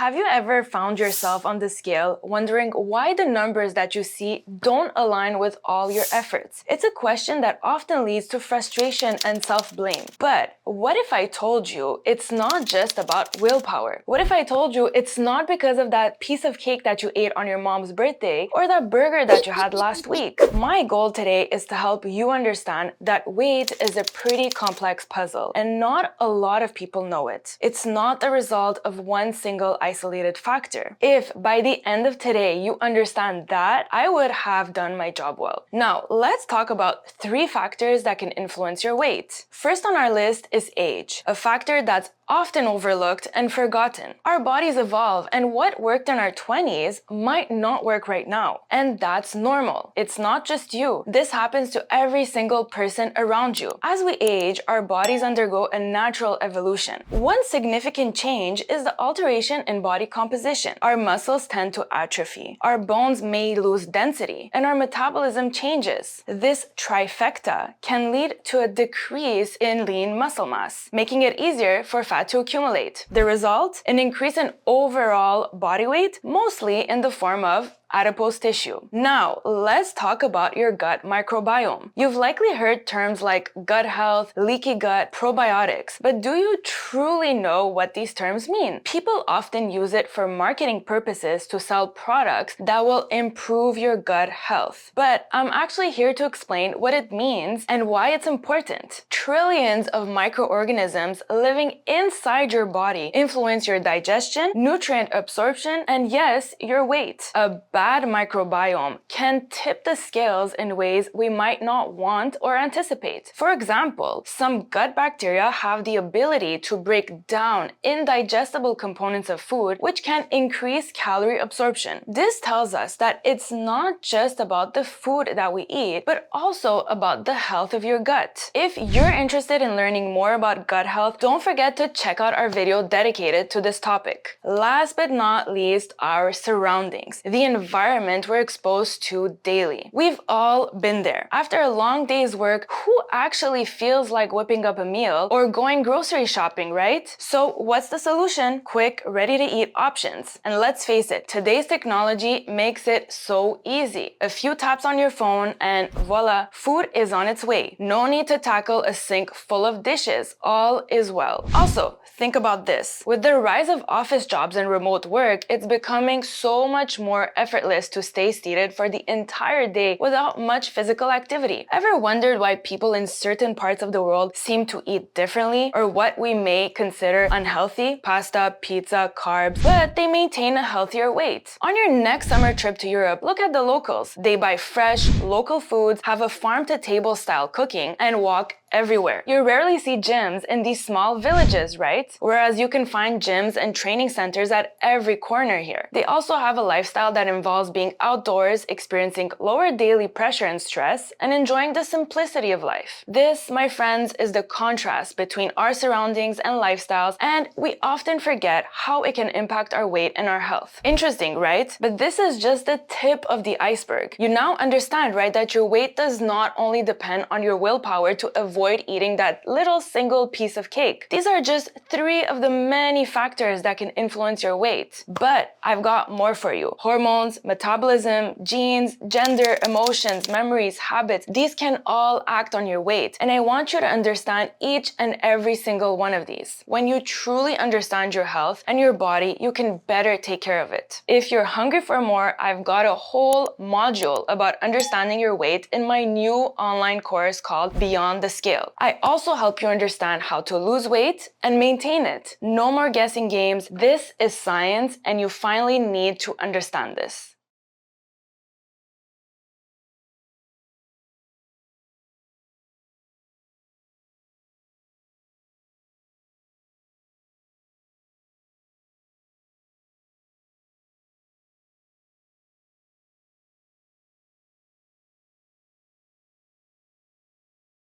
Have you ever found yourself on the scale wondering why the numbers that you see don't align with all your efforts? It's a question that often leads to frustration and self-blame. But what if I told you it's not just about willpower? What if I told you it's not because of that piece of cake that you ate on your mom's birthday or that burger that you had last week? My goal today is to help you understand that weight is a pretty complex puzzle and not a lot of people know it. It's not the result of one single isolated factor. If by the end of today you understand that, I would have done my job well. Now, let's talk about 3 factors that can influence your weight. First on our list is age, a factor that's often overlooked and forgotten. Our bodies evolve, and what worked in our 20s might not work right now. And that's normal. It's not just you. This happens to every single person around you. As we age, our bodies undergo a natural evolution. One significant change is the alteration in body composition. Our muscles tend to atrophy, our bones may lose density, and our metabolism changes. This trifecta can lead to a decrease in lean muscle mass, making it easier for fat to accumulate. The result? An increase in overall body weight, mostly in the form of adipose tissue. Now, let's talk about your gut microbiome. You've likely heard terms like gut health, leaky gut, probiotics, but do you truly know what these terms mean? People often use it for marketing purposes to sell products that will improve your gut health. But I'm actually here to explain what it means and why it's important. Trillions of microorganisms living inside your body influence your digestion, nutrient absorption, and yes, your weight. A bad microbiome can tip the scales in ways we might not want or anticipate. For example, some gut bacteria have the ability to break down indigestible components of food, which can increase calorie absorption. This tells us that it's not just about the food that we eat, but also about the health of your gut. If you're interested in learning more about gut health, don't forget to check out our video dedicated to this topic. Last but not least, our surroundings. The environment we're exposed to daily. We've all been there. After a long day's work, who actually feels like whipping up a meal or going grocery shopping, right? So what's the solution? Quick, ready-to-eat options. And let's face it, today's technology makes it so easy. A few taps on your phone and voila, food is on its way. No need to tackle a sink full of dishes. All is well. Also, think about this. With the rise of office jobs and remote work, it's becoming so much more effortless to stay seated for the entire day without much physical activity. Ever wondered why people in certain parts of the world seem to eat differently or what we may consider unhealthy? Pasta, pizza, carbs, but they maintain a healthier weight. On your next summer trip to Europe, look at the locals. They buy fresh, local foods, have a farm-to-table style cooking, and walk everywhere. You rarely see gyms in these small villages, right? Whereas you can find gyms and training centers at every corner here. They also have a lifestyle that involves being outdoors, experiencing lower daily pressure and stress, and enjoying the simplicity of life. This, my friends, is the contrast between our surroundings and lifestyles, and we often forget how it can impact our weight and our health. Interesting, right? But this is just the tip of the iceberg. You now understand, right, that your weight does not only depend on your willpower to avoid eating that little single piece of cake. These are just 3 of the many factors that can influence your weight. But I've got more for you. Hormones, metabolism, genes, gender, emotions, memories, habits, these can all act on your weight. And I want you to understand each and every single one of these. When you truly understand your health and your body, you can better take care of it. If you're hungry for more, I've got a whole module about understanding your weight in my new online course called Beyond the Scale. I also help you understand how to lose weight and maintain it. No more guessing games. This is science, and you finally need to understand this.